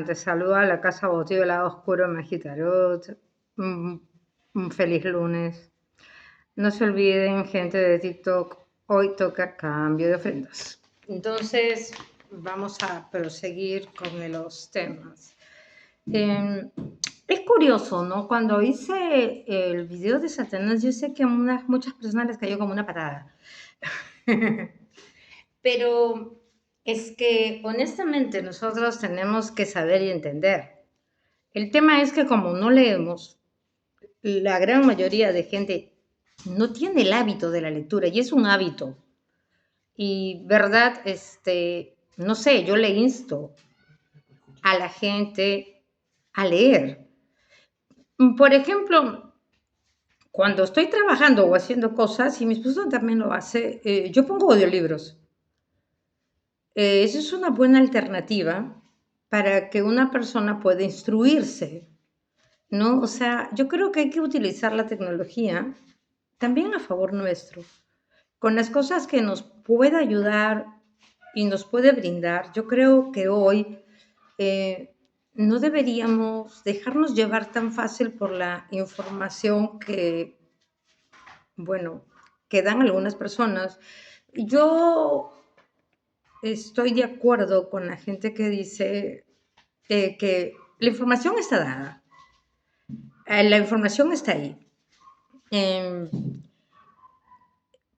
Te saluda la Casa Botín del lado oscuro de Magitarot. Un feliz lunes. No se olviden, gente de TikTok, hoy toca cambio de ofrendas. Entonces, vamos a proseguir con los temas. Es curioso, ¿no? Cuando hice el video de Satanás, yo sé que a muchas personas les cayó como una patada. Pero es que honestamente nosotros tenemos que saber y entender. El tema es que como no leemos, la gran mayoría de gente no tiene el hábito de la lectura y es un hábito. Y verdad, no sé, yo le insto a la gente a leer. Por ejemplo, cuando estoy trabajando o haciendo cosas, y mi esposo también lo hace, yo pongo audiolibros. Eso es una buena alternativa para que una persona pueda instruirse, ¿no? O sea, yo creo que hay que utilizar la tecnología también a favor nuestro, con las cosas que nos puede ayudar y nos puede brindar. Yo creo que hoy no deberíamos dejarnos llevar tan fácil por la información que, bueno, que dan algunas personas. Yo estoy de acuerdo con la gente que dice que la información está dada, la información está ahí.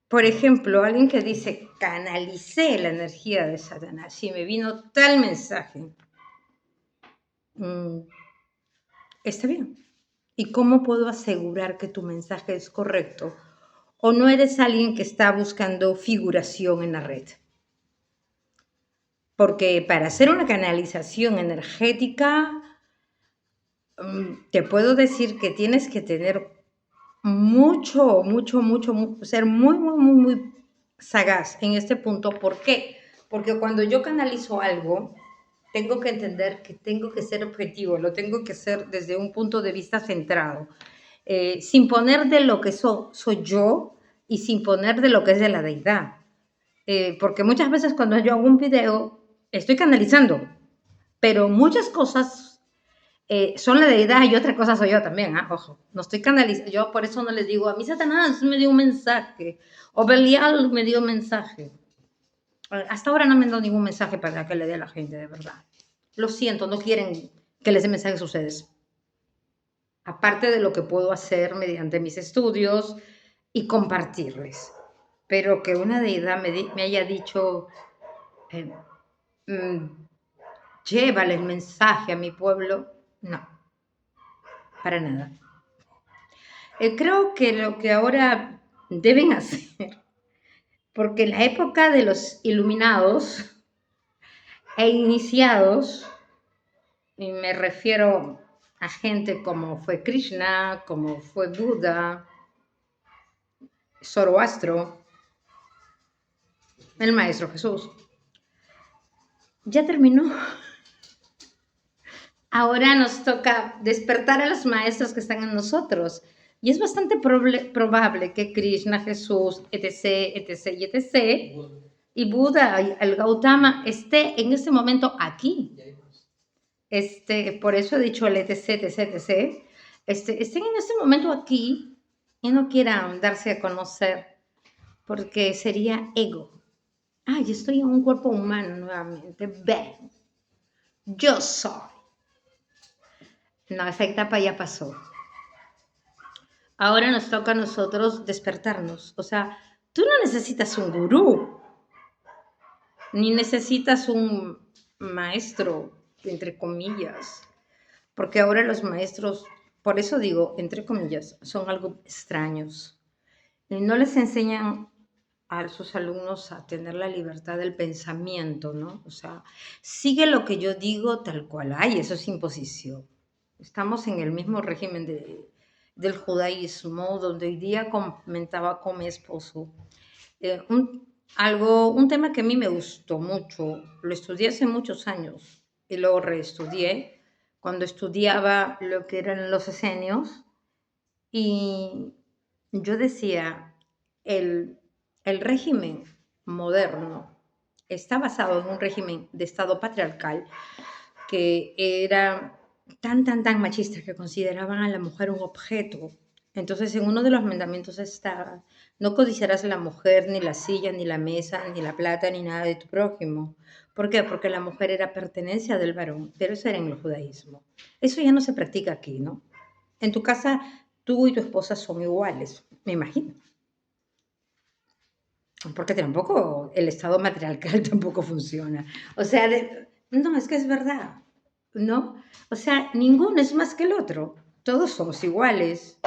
Por ejemplo, alguien que dice, canalicé la energía de Satanás y me vino tal mensaje, está bien. ¿Y cómo puedo asegurar que tu mensaje es correcto? ¿O no eres alguien que está buscando figuración en la red? Porque para hacer una canalización energética, te puedo decir que tienes que tener ser muy sagaz en este punto. ¿Por qué? Porque cuando yo canalizo algo, tengo que entender que tengo que ser objetivo, lo tengo que hacer desde un punto de vista centrado, sin poner de lo que soy yo y sin poner de lo que es de la deidad. Porque muchas veces cuando yo hago un video, estoy canalizando, pero muchas cosas son la deidad y otra cosa soy yo también, ojo, no estoy canalizando, yo por eso no les digo, a mí Satanás me dio un mensaje, o Belial me dio un mensaje. Hasta ahora no me han dado ningún mensaje para que le dé a la gente, de verdad. Lo siento, no quieren que les dé mensajes a ustedes. Aparte de lo que puedo hacer mediante mis estudios y compartirles. Pero que una deidad me haya dicho, llévale el mensaje a mi pueblo, no, para nada. Creo que lo que ahora deben hacer, porque en la época de los iluminados e iniciados, y me refiero a gente como fue Krishna, como fue Buda, Zoroastro, el Maestro Jesús, ya terminó. Ahora nos toca despertar a los maestros que están en nosotros. Y es bastante probable que Krishna, Jesús, etc., etc., y etc., y Buda, el Gautama, esté en este momento aquí. Por eso he dicho el etc., etc., etc., estén en este momento aquí y no quieran darse a conocer, porque sería ego. Yo estoy en un cuerpo humano nuevamente. Ven, yo soy. No, esa etapa ya pasó. Ahora nos toca a nosotros despertarnos. O sea, tú no necesitas un gurú, ni necesitas un maestro, entre comillas, porque ahora los maestros, por eso digo, entre comillas, son algo extraños. No les enseñan a sus alumnos a tener la libertad del pensamiento, ¿no? O sea, sigue lo que yo digo tal cual. Eso es imposición. Estamos en el mismo régimen del judaísmo, donde hoy día comentaba con mi esposo un tema que a mí me gustó mucho, lo estudié hace muchos años y lo reestudié cuando estudiaba lo que eran los esenios, y yo decía, el régimen moderno está basado en un régimen de Estado patriarcal, que era tan machista que consideraban a la mujer un objeto. Entonces, en uno de los mandamientos está, no codiciarás a la mujer, ni la silla, ni la mesa, ni la plata, ni nada de tu prójimo. ¿Por qué? Porque la mujer era pertenencia del varón, pero eso era en el judaísmo. Eso ya no se practica aquí, ¿no? En tu casa, tú y tu esposa son iguales, me imagino. Porque tampoco el Estado matriarcal tampoco funciona. O sea, no, es que es verdad, ¿no? O sea, ninguno es más que el otro. Todos somos iguales,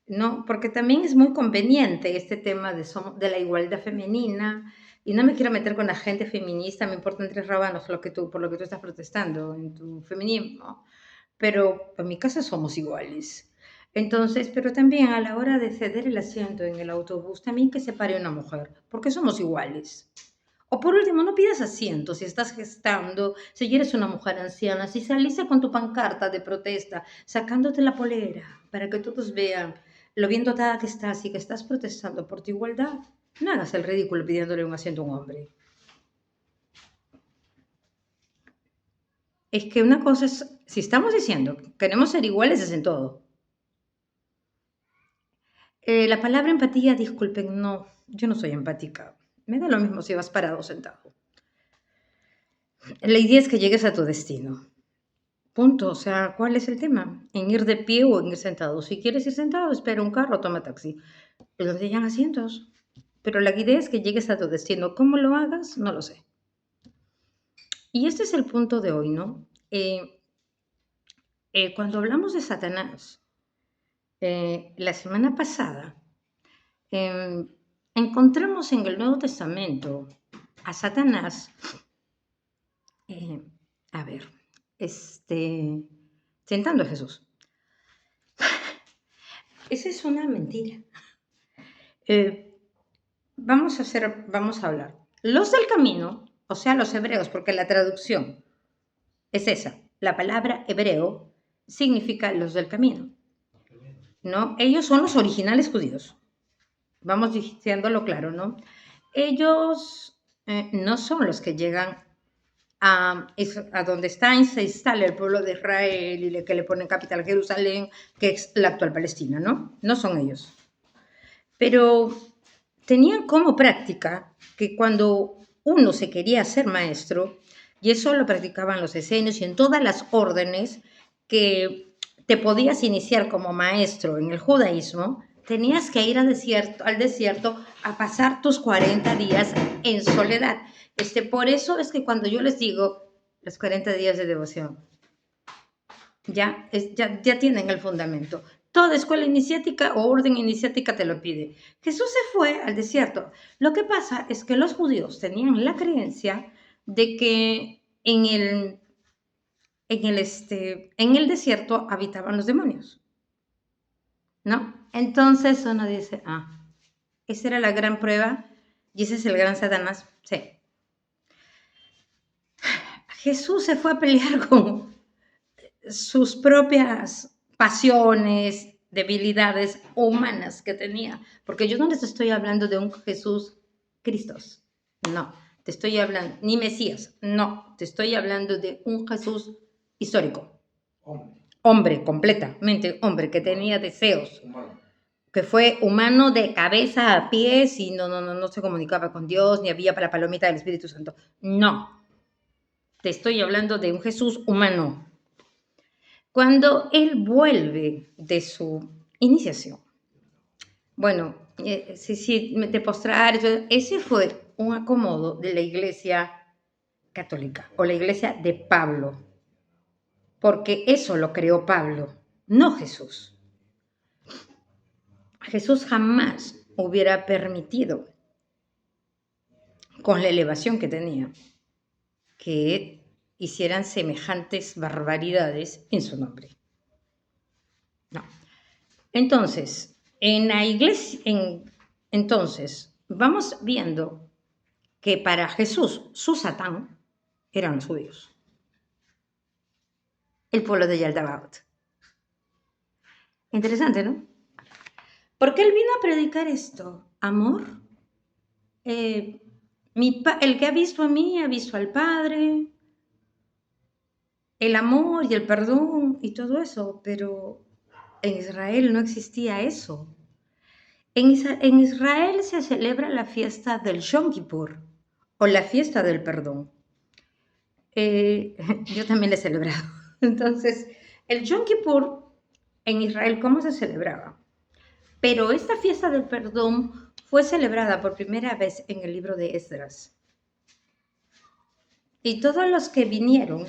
¿no? Porque también es muy conveniente este tema de la igualdad femenina. Y no me quiero meter con la gente feminista, me importan tres rábanos por lo que tú estás protestando en tu feminismo. Pero en mi casa somos iguales. Entonces, pero también a la hora de ceder el asiento en el autobús, también que se pare una mujer, porque somos iguales. O por último, no pidas asiento si estás gestando, si eres una mujer anciana, si saliste con tu pancarta de protesta, sacándote la polera para que todos vean lo bien dotada que estás y que estás protestando por tu igualdad. No hagas el ridículo pidiéndole un asiento a un hombre. Es que una cosa es, si estamos diciendo que queremos ser iguales, es en todo. La palabra empatía, disculpen, no, yo no soy empática. Me da lo mismo si vas parado o sentado. La idea es que llegues a tu destino. Punto. O sea, ¿cuál es el tema? En ir de pie o en ir sentado. Si quieres ir sentado, espera un carro, toma taxi. Donde hayan asientos. Pero la idea es que llegues a tu destino. ¿Cómo lo hagas? No lo sé. Y este es el punto de hoy, ¿no? Cuando hablamos de Satanás, la semana pasada, eh, encontramos en el Nuevo Testamento a Satanás, a ver, tentando a Jesús. Esa es una mentira. Vamos a hablar. Los del camino, o sea, los hebreos, porque la traducción es esa. La palabra hebreo significa los del camino, ¿no? Ellos son los originales judíos. Vamos diciéndolo claro, ¿no? Ellos no son los que llegan a donde se instala el pueblo de Israel y que le ponen capital Jerusalén, que es la actual Palestina, ¿no? No son ellos. Pero tenían como práctica que cuando uno se quería ser maestro, y eso lo practicaban los esenios y en todas las órdenes que te podías iniciar como maestro en el judaísmo, tenías que ir al desierto a pasar tus 40 días en soledad. Por eso es que cuando yo les digo los 40 días de devoción, ya tienen el fundamento. Toda escuela iniciática o orden iniciática te lo pide. Jesús se fue al desierto. Lo que pasa es que los judíos tenían la creencia de que en el desierto habitaban los demonios, ¿no? Entonces uno dice, esa era la gran prueba y ese es el gran Satanás. Sí. Jesús se fue a pelear con sus propias pasiones, debilidades humanas que tenía. Porque yo no les estoy hablando de un Jesús Cristos, no. Te estoy hablando, ni Mesías, no. Te estoy hablando de un Jesús histórico. Hombre, completamente hombre, que tenía deseos. Que fue humano de cabeza a pies y no se comunicaba con Dios, ni había para la palomita del Espíritu Santo. No. Te estoy hablando de un Jesús humano. Cuando él vuelve de su iniciación, bueno, de postrar, ese fue un acomodo de la Iglesia católica o la Iglesia de Pablo, porque eso lo creó Pablo, no Jesús. Jesús jamás hubiera permitido, con la elevación que tenía, que hicieran semejantes barbaridades en su nombre. No. Entonces, en la iglesia, entonces, vamos viendo que para Jesús, su Satán eran los judíos, el pueblo de Yaldabaoth. Interesante, ¿no? Porque él vino a predicar esto, amor. El que ha visto a mí ha visto al Padre. el amor y el perdón y todo eso, pero en Israel no existía eso. En Israel se celebra la fiesta del Yom Kippur o la fiesta del perdón. Yo también la he celebrado. Entonces, el Yom Kippur en Israel, ¿cómo se celebraba? Pero esta fiesta del perdón fue celebrada por primera vez en el libro de Esdras. Y todos los que vinieron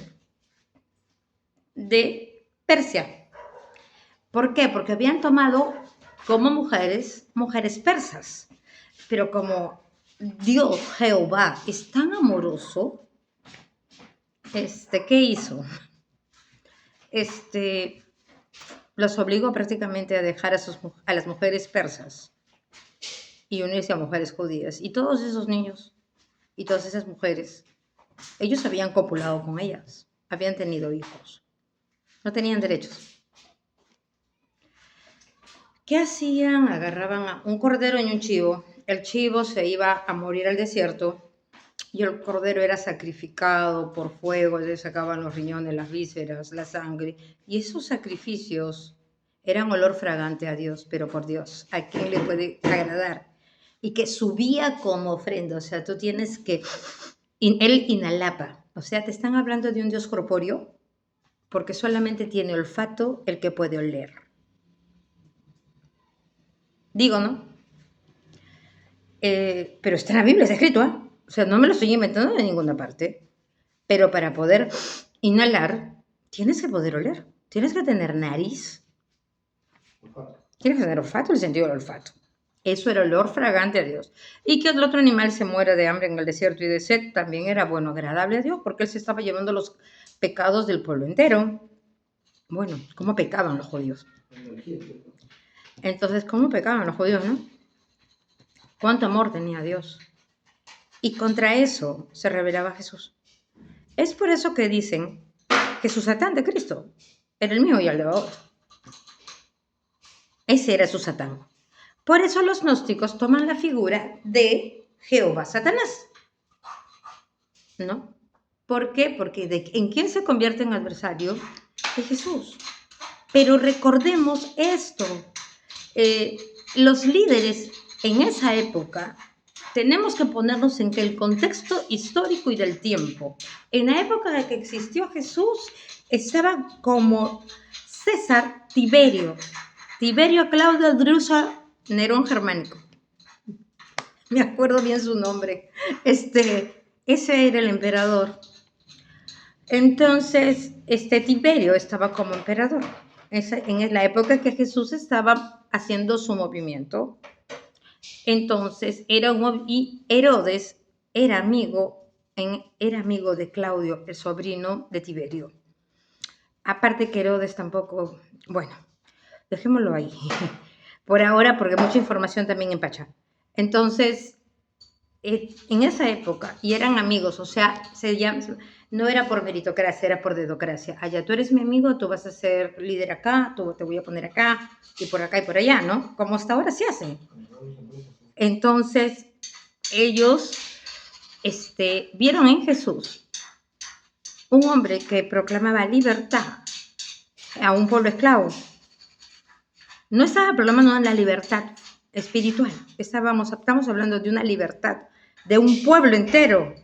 de Persia. ¿Por qué? Porque habían tomado como mujeres persas. Pero como Dios, Jehová, es tan amoroso, ¿qué hizo? Los obligó prácticamente a dejar a las mujeres persas y unirse a mujeres judías. Y todos esos niños y todas esas mujeres, ellos habían copulado con ellas, habían tenido hijos, no tenían derechos. ¿Qué hacían? Agarraban a un cordero y un chivo. El chivo se iba a morir al desierto y el cordero era sacrificado por fuego, le sacaban los riñones, las vísceras, la sangre. Y esos sacrificios eran olor fragante a Dios, pero por Dios, ¿a quién le puede agradar? Y que subía como ofrenda, o sea, tú tienes que... Él inhalaba, o sea, te están hablando de un Dios corpóreo, porque solamente tiene olfato el que puede oler. Digo, ¿no? Pero está en la Biblia, está escrito, ¿eh? O sea, no me lo estoy inventando de ninguna parte. Pero para poder inhalar, tienes que poder oler. Tienes que tener nariz. Tienes que tener olfato, el sentido del olfato. Eso era olor fragante a Dios. Y que el otro animal se muera de hambre en el desierto y de sed también era bueno, agradable a Dios, porque él se estaba llevando los pecados del pueblo entero. Bueno, ¿cómo pecaban los judíos? Entonces, ¿cómo pecaban los judíos, no? ¿Cuánto amor tenía Dios? Y contra eso se rebelaba Jesús. Es por eso que dicen que su Satán de Cristo era el mío y el de otro. Ese era su Satán. Por eso los gnósticos toman la figura de Jehová Satanás. ¿No? ¿Por qué? Porque ¿en quién se convierte en adversario? De Jesús. Pero recordemos esto. Los líderes en esa época tenemos que ponernos en el contexto histórico y del tiempo. En la época en que existió Jesús, estaba como César Tiberio Claudio Druso Nerón Germánico. Me acuerdo bien su nombre. Ese era el emperador. Entonces, Tiberio estaba como emperador. En la época que Jesús estaba haciendo su movimiento. Entonces, y Herodes era amigo de Claudio, el sobrino de Tiberio. Aparte que Herodes tampoco, bueno, dejémoslo ahí, por ahora, porque mucha información también empacha. Entonces, en esa época, y eran amigos, o sea, no era por meritocracia, era por dedocracia. Allá, tú eres mi amigo, tú vas a ser líder acá, tú te voy a poner acá, y por acá y por allá, ¿no? Como hasta ahora se hacen. Entonces, ellos vieron en Jesús un hombre que proclamaba libertad a un pueblo esclavo. No estaba proclamando la libertad espiritual, estamos hablando de una libertad de un pueblo entero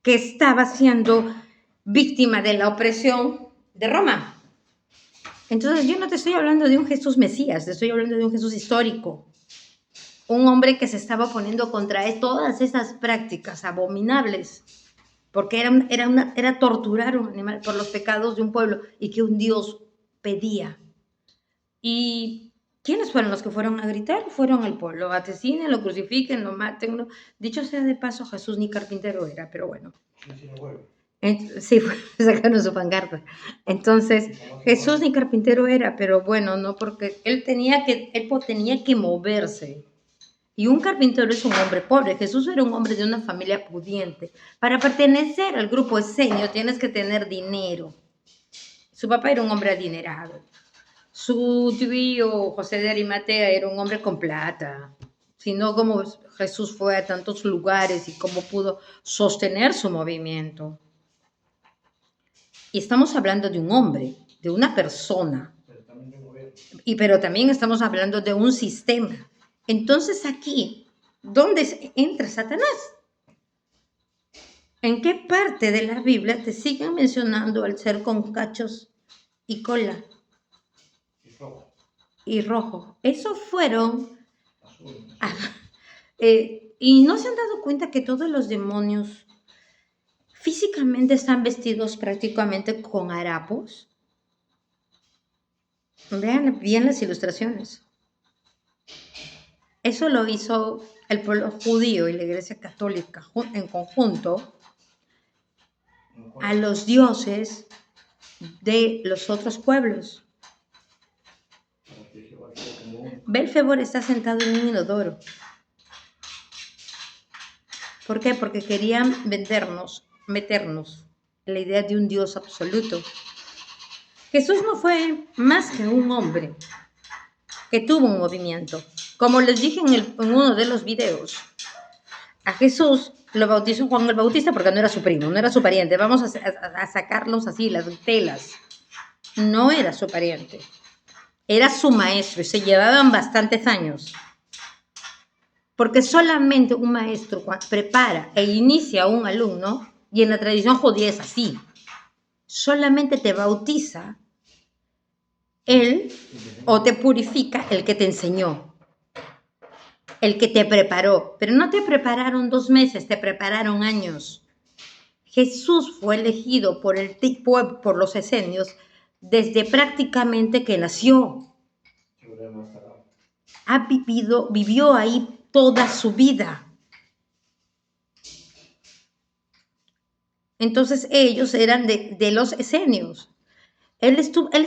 que estaba siendo víctima de la opresión de Roma. Entonces yo no te estoy hablando de un Jesús Mesías, te estoy hablando de un Jesús histórico, un hombre que se estaba oponiendo contra todas esas prácticas abominables, porque era torturar a un animal por los pecados de un pueblo y que un Dios pedía. ¿Y quiénes fueron los que fueron a gritar? Fueron el pueblo. Asesinen, lo crucifiquen, lo maten. ¿No? Dicho sea de paso, Jesús ni carpintero era, pero bueno. Sí, sacaron su pancarta. Entonces, Jesús ni carpintero era, pero bueno, no, porque él tenía que moverse. Y un carpintero es un hombre pobre. Jesús era un hombre de una familia pudiente. Para pertenecer al grupo esenio tienes que tener dinero. Su papá era un hombre adinerado. Su tío José de Arimatea era un hombre con plata. Sino como Jesús fue a tantos lugares y cómo pudo sostener su movimiento. Y estamos hablando de un hombre, de una persona, pero también estamos hablando de un sistema. Entonces aquí, ¿dónde entra Satanás? ¿En qué parte de la Biblia te siguen mencionando al ser con cachos y cola? Y rojo. Esos fueron... y no se han dado cuenta que todos los demonios físicamente están vestidos prácticamente con harapos. Vean bien las ilustraciones. Eso lo hizo el pueblo judío y la Iglesia Católica en conjunto a los dioses de los otros pueblos. Belfebor está sentado en un inodoro. ¿Por qué? Porque querían meternos la idea de un Dios absoluto. Jesús no fue más que un hombre que tuvo un movimiento. Como les dije en uno de los videos, a Jesús lo bautizó Juan el Bautista porque no era su primo, no era su pariente. Vamos a sacarlos así, las telas. No era su pariente. Era su maestro y se llevaban bastantes años. Porque solamente un maestro prepara e inicia a un alumno, y en la tradición judía es así. Solamente te bautiza él o te purifica el que te enseñó, el que te preparó. Pero no te prepararon 2 meses, te prepararon años. Jesús fue elegido por los esenios desde prácticamente que nació. Vivió ahí toda su vida. Entonces ellos eran de los esenios. Él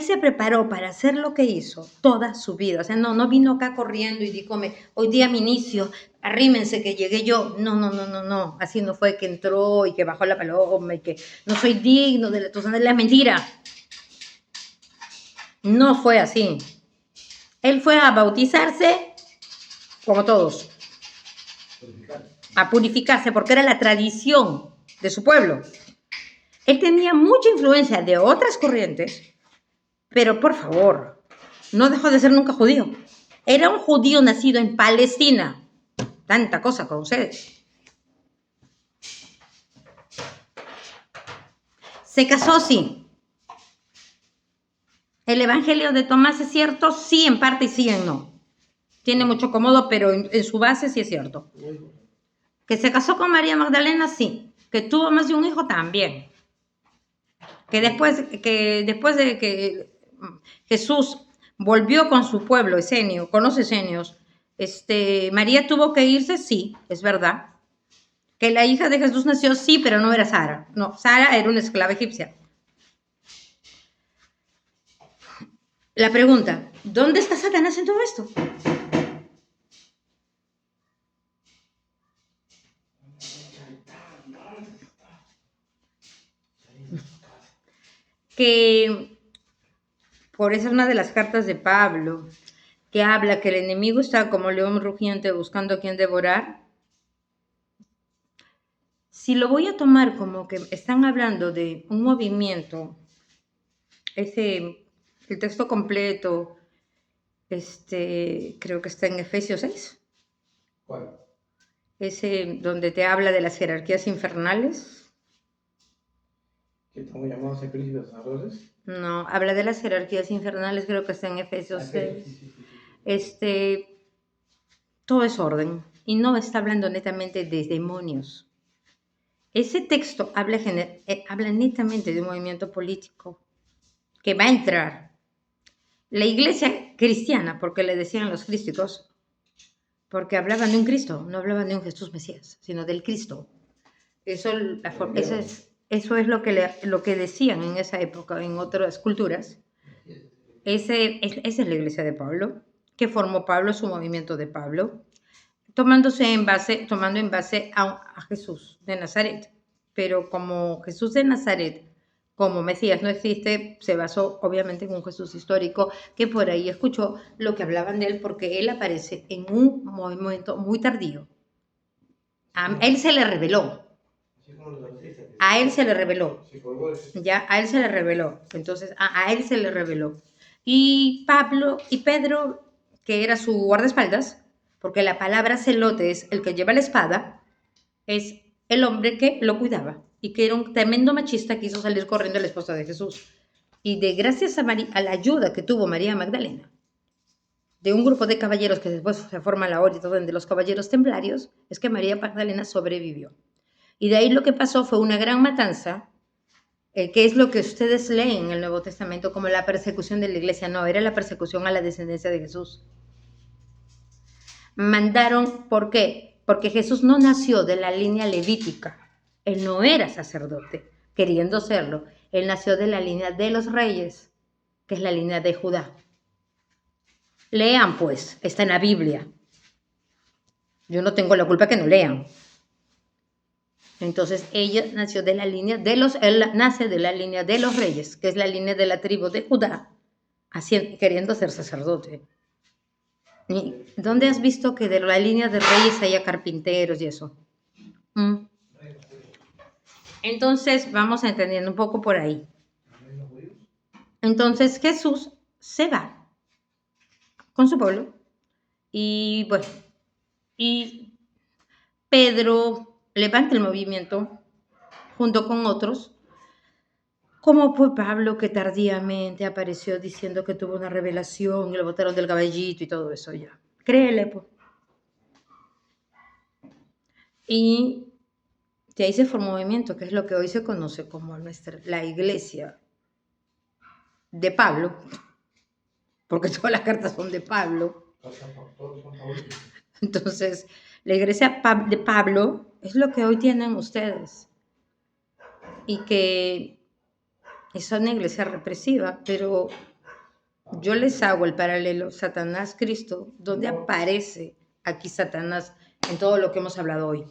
se preparó para hacer lo que hizo toda su vida. O sea, no vino acá corriendo y dijo, hoy día mi inicio, arrímense que llegué yo. No. Así no fue que entró y que bajó la paloma y que no soy digno de la mentira. No fue así. Él fue a bautizarse como todos. A purificarse porque era la tradición de su pueblo. Él tenía mucha influencia de otras corrientes, pero por favor, no dejó de ser nunca judío. Era un judío nacido en Palestina. Tanta cosa con ustedes. Se casó, sí. ¿El Evangelio de Tomás es cierto? Sí, en parte y sí en no. Tiene mucho acomodo, pero en su base sí es cierto. Que se casó con María Magdalena, sí. Que tuvo más de un hijo, también. Que después de que Jesús volvió con su pueblo esenio, con los esenios, María tuvo que irse, sí, es verdad. Que la hija de Jesús nació, sí, pero no era Sara. No, Sara era una esclava egipcia. La pregunta, ¿dónde está Satanás en todo esto? Que por eso es una de las cartas de Pablo, que habla que el enemigo está como león rugiente buscando a quien devorar. Si lo voy a tomar como que están hablando de un movimiento, el texto completo, creo que está en Efesios 6. ¿Cuál? Ese donde te habla de las jerarquías infernales. ¿Que estamos llamados a ser príncipes sacerdotes? No, habla de las jerarquías infernales, creo que está en Efesios 6. Sí. Todo es orden y no está hablando netamente de demonios. Ese texto habla netamente de un movimiento político que va a entrar. La iglesia cristiana, porque le decían los crísticos, porque hablaban de un Cristo, no hablaban de un Jesús Mesías, sino del Cristo. Eso es lo que decían en esa época, en otras culturas. Esa es la iglesia de Pablo, que formó Pablo, su movimiento de Pablo, tomando en base a Jesús de Nazaret. Pero como Jesús de Nazaret, como Mesías no existe, se basó obviamente en un Jesús histórico, que por ahí escuchó lo que hablaban de él, porque él aparece en un momento muy tardío. A él se le reveló. Así como los bautistas, que A él se le reveló. Se colgó de ese. Ya, a él se le reveló. Entonces, a él se le reveló. Y Pedro, que era su guardaespaldas, porque la palabra celote es el que lleva la espada, es el hombre que lo cuidaba y que era un tremendo machista que hizo salir corriendo a la esposa de Jesús. Y de gracias a la ayuda que tuvo María Magdalena, de un grupo de caballeros que después se forma la orden de los caballeros templarios, es que María Magdalena sobrevivió. Y de ahí lo que pasó fue una gran matanza, que es lo que ustedes leen en el Nuevo Testamento como la persecución de la iglesia. No, era la persecución a la descendencia de Jesús. Mandaron, ¿por qué? Porque Jesús no nació de la línea levítica. Él no era sacerdote, queriendo serlo. Él nació de la línea de los reyes, que es la línea de Judá. Lean, pues, está en la Biblia. Yo no tengo la culpa que no lean. Entonces, él nace de la línea de los reyes, que es la línea de la tribu de Judá, queriendo ser sacerdote. ¿Y dónde has visto que de la línea de reyes haya carpinteros y eso? Entonces, vamos entendiendo un poco por ahí. Entonces, Jesús se va con su pueblo y bueno, y Pedro levanta el movimiento junto con otros, como fue Pablo, que tardíamente apareció diciendo que tuvo una revelación y lo botaron del caballito y todo eso ya. Créele, pues. Y de ahí se formó un movimiento, que es lo que hoy se conoce como la iglesia de Pablo, porque todas las cartas son de Pablo. Entonces, la iglesia de Pablo es lo que hoy tienen ustedes. Y que es una iglesia represiva, pero yo les hago el paralelo Satanás-Cristo, donde aparece aquí Satanás en todo lo que hemos hablado hoy.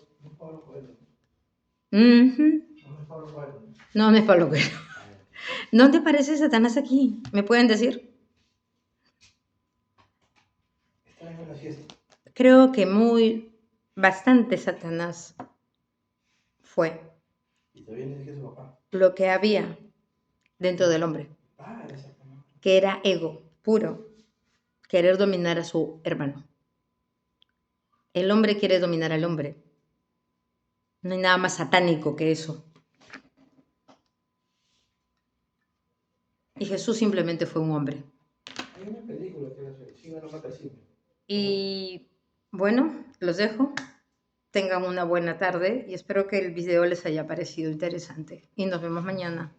No, no es Pablo Coelho. ¿Dónde aparece Satanás aquí? ¿Me pueden decir? Creo que bastante Satanás fue lo que había dentro del hombre, que era ego puro, querer dominar a su hermano. El hombre quiere dominar al hombre. No hay nada más satánico que eso. Y Jesús simplemente fue un hombre. Hay una película que no mata siempre. Y bueno, los dejo. Tengan una buena tarde y espero que el video les haya parecido interesante. Y nos vemos mañana.